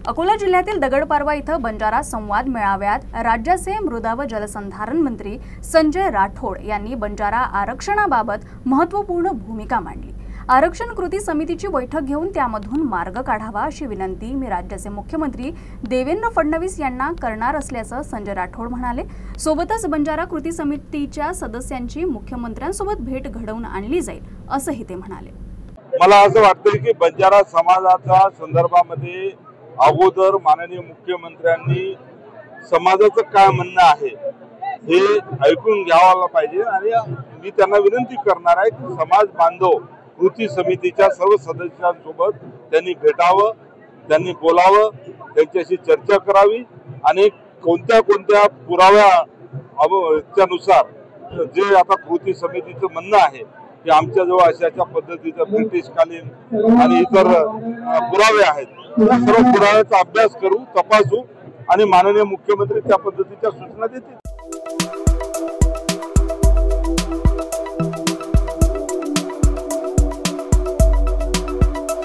अकोला जिल्ह्यातील दगडपारवा इथं बंजारा संवाद मेळाव्यात राज्याचे मृदा व जलसंधारण मंत्री संजय राठोड यांनी बंजारा आरक्षणाबाबत महत्त्वपूर्ण भूमिका मांडली। आरक्षण कृती समितीची बैठक घेऊन त्यामधून मार्ग काढावा अशी विनंती मी राज्याचे मुख्यमंत्री देवेंद्र फडणवीस यांना करणार असल्याचं संजय राठोड म्हणाले। सोबतच बंजारा कृती समितीच्या सदस्यांची मुख्यमंत्र्यांसोबत भेट घडवून आणली जाईल असंही ते म्हणाले। मला असं वाटतं की बंजारा समाजाच्या संदर्भामध्ये अगोदर माननीय मुख्यमंत्र्यांनी समाजाचं काय म्हणणं आहे हे ऐकून घ्यायला पाहिजे आणि मी त्यांना विनंती करणार आहे की समाज बांधव कृती समितीच्या सर्व सदस्यांसोबत त्यांनी भेटावं, त्यांनी बोलावं, त्यांच्याशी चर्चा करावी आणि कोणत्या पुराव्यानुसार जे आता कृती समितीचं म्हणणं आहे की आमच्याजवळ अशा पद्धतीचं ब्रिटिशकालीन आणि इतर पुरावे आहेत, त्या सर्व पुराव्याचा अभ्यास करू, तपासू आणि माननीय मुख्यमंत्री त्या पद्धतीच्या सूचना देतील।